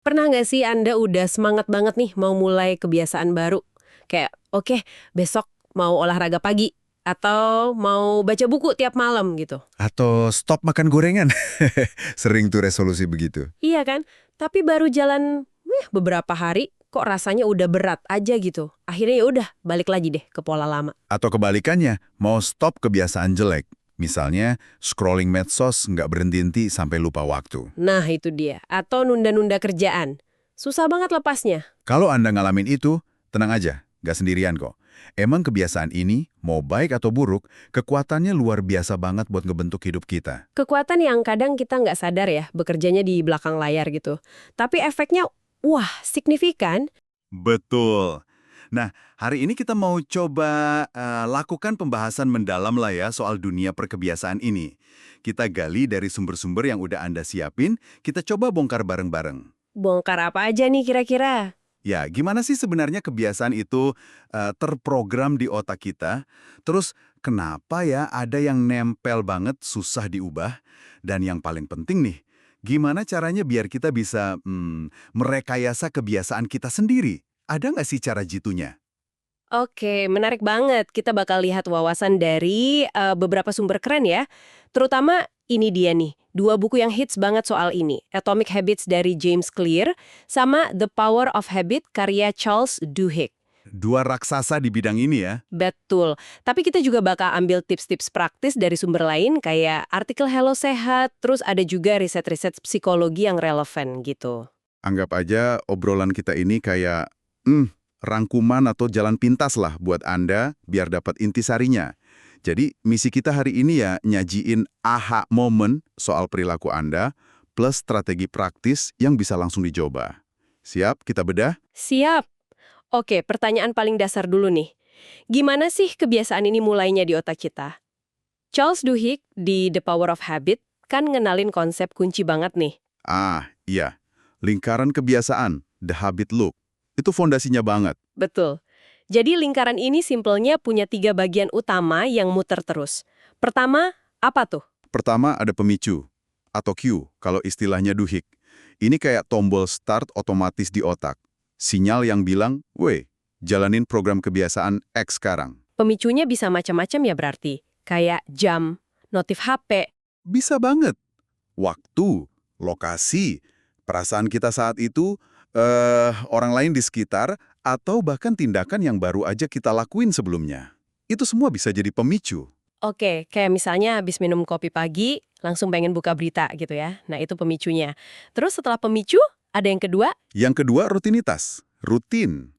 Pernah nggak sih Anda udah semangat banget nih mau mulai kebiasaan baru? Kayak, oke, besok mau olahraga pagi, atau mau baca buku tiap malam gitu. Atau stop makan gorengan. Sering tuh resolusi begitu. Iya kan? Tapi baru jalan beberapa hari, kok rasanya udah berat aja gitu. Akhirnya ya udah, balik lagi deh ke pola lama. Atau kebalikannya, mau stop kebiasaan jelek. Misalnya, scrolling medsos nggak berhenti sampai lupa waktu. Nah itu dia. Atau nunda-nunda kerjaan. Susah banget lepasnya. Kalau Anda ngalamin itu, tenang aja, nggak sendirian kok. Emang kebiasaan ini, mau baik atau buruk, kekuatannya luar biasa banget buat ngebentuk hidup kita. Kekuatan yang kadang kita nggak sadar ya, bekerjanya di belakang layar gitu. Tapi efeknya, wah, signifikan. Betul. Nah, hari ini kita mau coba lakukan pembahasan mendalam lah ya soal dunia perkebiasaan ini. Kita gali dari sumber-sumber yang udah Anda siapin, kita coba bongkar bareng-bareng. Bongkar apa aja nih kira-kira? Ya, gimana sih sebenarnya kebiasaan itu terprogram di otak kita? Terus kenapa ya ada yang nempel banget, susah diubah? Dan yang paling penting nih, gimana caranya biar kita bisa merekayasa kebiasaan kita sendiri? Ada nggak sih cara jitunya? Oke, menarik banget. Kita bakal lihat wawasan dari beberapa sumber keren ya. Terutama ini dia nih, dua buku yang hits banget soal ini. Atomic Habits dari James Clear, sama The Power of Habit karya Charles Duhigg. Dua raksasa di bidang ini ya. Betul. Tapi kita juga bakal ambil tips-tips praktis dari sumber lain kayak artikel Hello Sehat, terus ada juga riset-riset psikologi yang relevan gitu. Anggap aja obrolan kita ini kayak rangkuman atau jalan pintas lah buat Anda biar dapat intisarinya. Jadi misi kita hari ini ya nyajiin aha moment soal perilaku Anda plus strategi praktis yang bisa langsung dicoba. Siap kita bedah? Siap. Oke, pertanyaan paling dasar dulu nih. Gimana sih kebiasaan ini mulainya di otak kita? Charles Duhigg di The Power of Habit kan ngenalin konsep kunci banget nih. Iya. Lingkaran kebiasaan, the habit loop. Itu fondasinya banget. Betul. Jadi lingkaran ini simpelnya punya tiga bagian utama yang muter terus. Pertama, apa tuh? Pertama ada pemicu, atau cue kalau istilahnya Duhigg. Ini kayak tombol start otomatis di otak. Sinyal yang bilang, weh, jalanin program kebiasaan X sekarang. Pemicunya bisa macam-macam ya berarti. Kayak jam, notif HP. Bisa banget. Waktu, lokasi, perasaan kita saat itu, orang lain di sekitar, atau bahkan tindakan yang baru aja kita lakuin sebelumnya. Itu semua bisa jadi pemicu. Oke, kayak misalnya habis minum kopi pagi, langsung pengen buka berita gitu ya. Nah itu pemicunya. Terus setelah pemicu, ada yang kedua? Yang kedua, rutinitas. Rutin.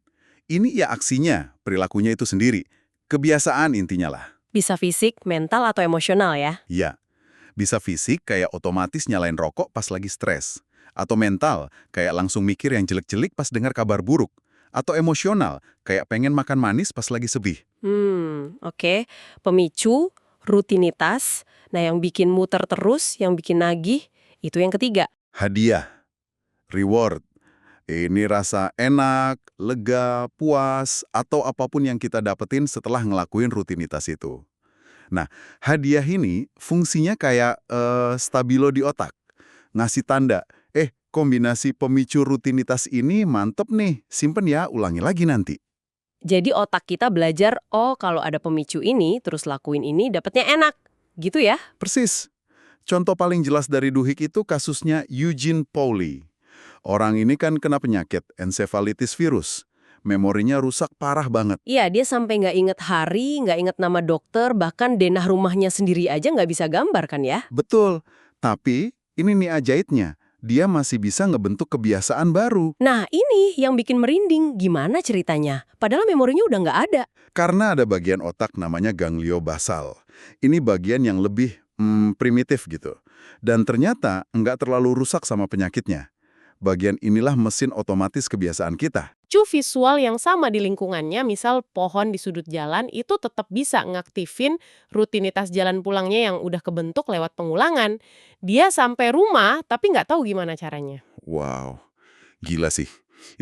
Ini ya aksinya, perilakunya itu sendiri. Kebiasaan intinya lah. Bisa fisik, mental, atau emosional ya. Ya, bisa fisik kayak otomatis nyalain rokok pas lagi stres. Atau mental, kayak langsung mikir yang jelek-jelek pas dengar kabar buruk. Atau emosional, kayak pengen makan manis pas lagi sedih. Oke. Pemicu, rutinitas, nah yang bikin muter terus, yang bikin nagih, itu yang ketiga. Hadiah, reward. Ini rasa enak, lega, puas, atau apapun yang kita dapetin setelah ngelakuin rutinitas itu. Nah, hadiah ini fungsinya kayak stabilo di otak. Ngasih tanda, kombinasi pemicu rutinitas ini mantep nih, simpen ya, ulangi lagi nanti. Jadi otak kita belajar, oh kalau ada pemicu ini, terus lakuin ini, dapetnya enak. Gitu ya? Persis. Contoh paling jelas dari Duhigg itu kasusnya Eugene Pauly. Orang ini kan kena penyakit encephalitis virus. Memorinya rusak parah banget. Iya, dia sampai nggak inget hari, nggak inget nama dokter, bahkan denah rumahnya sendiri aja nggak bisa gambar kan ya? Betul. Tapi, ini nih ajaibnya. Dia masih bisa ngebentuk kebiasaan baru. Nah, ini yang bikin merinding. Gimana ceritanya? Padahal memorinya udah nggak ada. Karena ada bagian otak namanya gangliobasal. Ini bagian yang lebih primitif gitu. Dan ternyata nggak terlalu rusak sama penyakitnya. Bagian inilah mesin otomatis kebiasaan kita. Visual yang sama di lingkungannya, misal pohon di sudut jalan, itu tetap bisa ngaktifin rutinitas jalan pulangnya yang udah kebentuk lewat pengulangan. Dia sampai rumah, tapi nggak tahu gimana caranya. Wow, gila sih.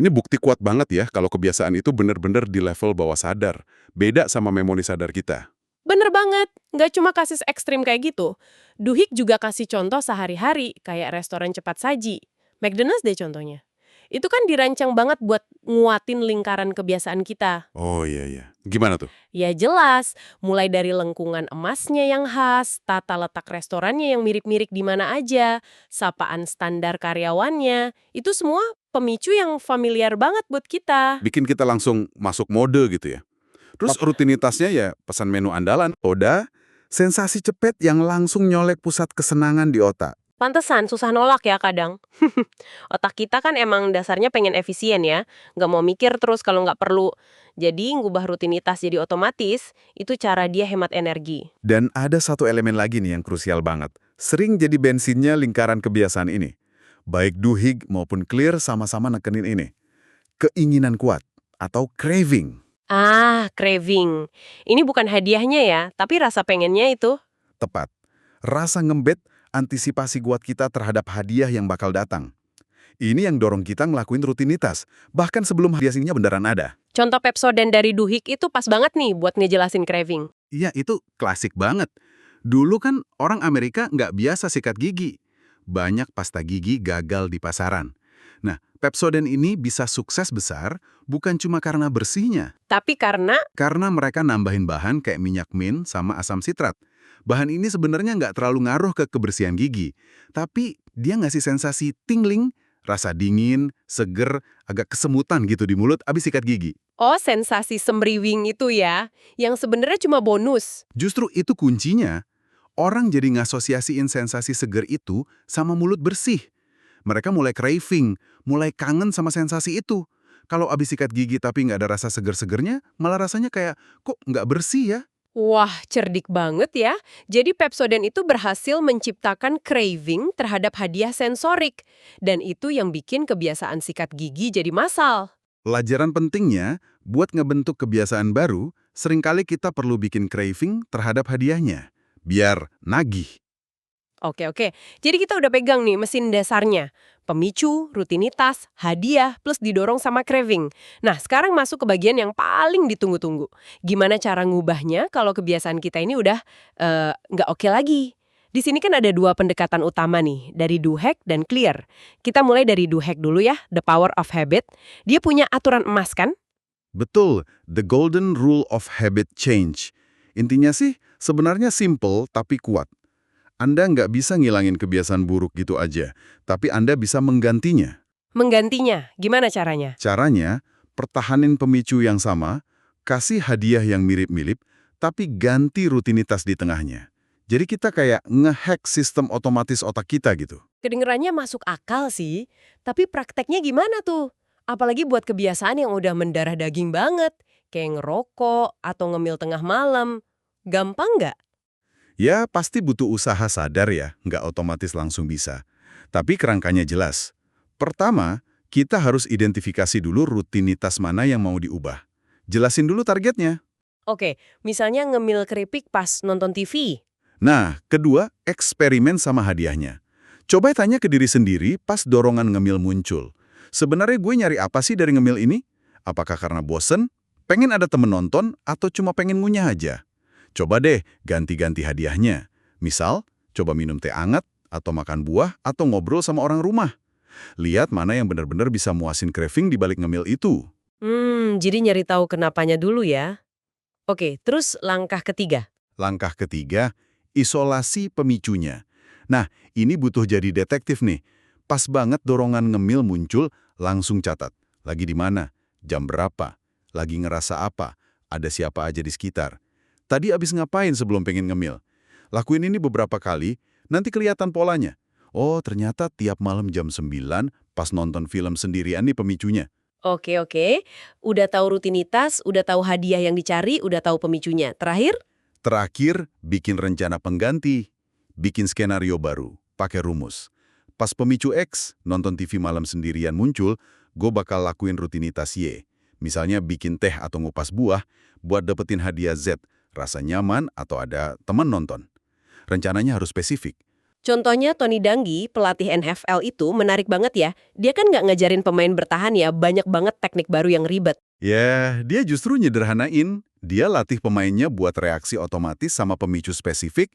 Ini bukti kuat banget ya kalau kebiasaan itu benar-benar di level bawah sadar. Beda sama memori sadar kita. Bener banget, nggak cuma kasus ekstrim kayak gitu. Duhigg juga kasih contoh sehari-hari, kayak restoran cepat saji. McDonald's deh contohnya. Itu kan dirancang banget buat nguatin lingkaran kebiasaan kita. Oh iya, iya. Gimana tuh? Ya jelas, mulai dari lengkungan emasnya yang khas, tata letak restorannya yang mirip-mirip di mana aja, sapaan standar karyawannya, itu semua pemicu yang familiar banget buat kita. Bikin kita langsung masuk mode gitu ya. Terus rutinitasnya ya pesan menu andalan, oda, sensasi cepet yang langsung nyolek pusat kesenangan di otak. Pantesan, susah nolak ya kadang. Otak kita kan emang dasarnya pengen efisien ya, nggak mau mikir terus kalau nggak perlu. Jadi ngubah rutinitas jadi otomatis, itu cara dia hemat energi. Dan ada satu elemen lagi nih yang krusial banget. Sering jadi bensinnya lingkaran kebiasaan ini. Baik Duhigg maupun Clear sama-sama nekenin ini. Keinginan kuat atau craving. Ah, craving. Ini bukan hadiahnya ya, tapi rasa pengennya itu. Tepat. Rasa ngembet, antisipasi kuat kita terhadap hadiah yang bakal datang. Ini yang dorong kita ngelakuin rutinitas, bahkan sebelum hadiah aslinya beneran ada. Contoh Pepsodent dari Duhigg itu pas banget nih buat ngejelasin craving. Iya, itu klasik banget. Dulu kan orang Amerika nggak biasa sikat gigi. Banyak pasta gigi gagal di pasaran. Nah, Pepsodent ini bisa sukses besar bukan cuma karena bersihnya, Tapi karena mereka nambahin bahan kayak minyak mint sama asam sitrat. Bahan ini sebenarnya nggak terlalu ngaruh ke kebersihan gigi, tapi dia ngasih sensasi tingling, rasa dingin, seger, agak kesemutan gitu di mulut abis sikat gigi. sensasi semriwing itu ya, yang sebenarnya cuma bonus. Justru itu kuncinya. Orang jadi ngasosiasiin sensasi seger itu sama mulut bersih. Mereka mulai craving, mulai kangen sama sensasi itu. Kalau abis sikat gigi tapi nggak ada rasa seger-segernya, malah rasanya kayak, kok nggak bersih ya? Wah, cerdik banget ya. Jadi Pepsodent itu berhasil menciptakan craving terhadap hadiah sensorik. Dan itu yang bikin kebiasaan sikat gigi jadi massal. Pelajaran pentingnya, buat ngebentuk kebiasaan baru, seringkali kita perlu bikin craving terhadap hadiahnya. Biar nagih. Oke. Jadi kita udah pegang nih mesin dasarnya. Pemicu, rutinitas, hadiah, plus didorong sama craving. Nah, sekarang masuk ke bagian yang paling ditunggu-tunggu. Gimana cara ngubahnya kalau kebiasaan kita ini udah nggak oke lagi? Di sini kan ada dua pendekatan utama nih, dari Duhigg dan Clear. Kita mulai dari Duhigg dulu ya, The Power of Habit. Dia punya aturan emas kan? Betul, the golden rule of habit change. Intinya sih, sebenarnya simple tapi kuat. Anda nggak bisa ngilangin kebiasaan buruk gitu aja, tapi Anda bisa menggantinya. Menggantinya, gimana caranya? Caranya, pertahanin pemicu yang sama, kasih hadiah yang mirip-mirip, tapi ganti rutinitas di tengahnya. Jadi kita kayak ngehack sistem otomatis otak kita gitu. Kedengerannya masuk akal sih, tapi prakteknya gimana tuh? Apalagi buat kebiasaan yang udah mendarah daging banget, kayak ngerokok atau ngemil tengah malam. Gampang nggak? Ya, pasti butuh usaha sadar ya, nggak otomatis langsung bisa. Tapi kerangkanya jelas. Pertama, kita harus identifikasi dulu rutinitas mana yang mau diubah. Jelasin dulu targetnya. Oke, misalnya ngemil keripik pas nonton TV. Nah, kedua, eksperimen sama hadiahnya. Coba tanya ke diri sendiri pas dorongan ngemil muncul. Sebenarnya gue nyari apa sih dari ngemil ini? Apakah karena bosen, pengen ada temen nonton, atau cuma pengen ngunyah aja? Coba deh ganti-ganti hadiahnya. Misal, coba minum teh anget, atau makan buah, atau ngobrol sama orang rumah. Lihat mana yang benar-benar bisa muasin craving di balik ngemil itu. Jadi nyari tahu kenapanya dulu ya. Oke, terus langkah ketiga. Langkah ketiga, isolasi pemicunya. Nah, ini butuh jadi detektif nih. Pas banget dorongan ngemil muncul, langsung catat. Lagi di mana? Jam berapa? Lagi ngerasa apa? Ada siapa aja di sekitar? Tadi abis ngapain sebelum pengen ngemil? Lakuin ini beberapa kali, nanti kelihatan polanya. Oh, ternyata tiap malam jam 9 pas nonton film sendirian nih pemicunya. Oke. Udah tahu rutinitas, udah tahu hadiah yang dicari, udah tahu pemicunya. Terakhir? Terakhir, bikin rencana pengganti. Bikin skenario baru, pakai rumus. Pas pemicu X, nonton TV malam sendirian muncul, gue bakal lakuin rutinitas Y. Misalnya bikin teh atau ngupas buah, buat dapetin hadiah Z, rasa nyaman atau ada teman nonton. Rencananya harus spesifik. Contohnya Tony Dungy, pelatih NFL itu menarik banget ya. Dia kan nggak ngajarin pemain bertahan ya, banyak banget teknik baru yang ribet. Ya, dia justru nyederhanain. Dia latih pemainnya buat reaksi otomatis sama pemicu spesifik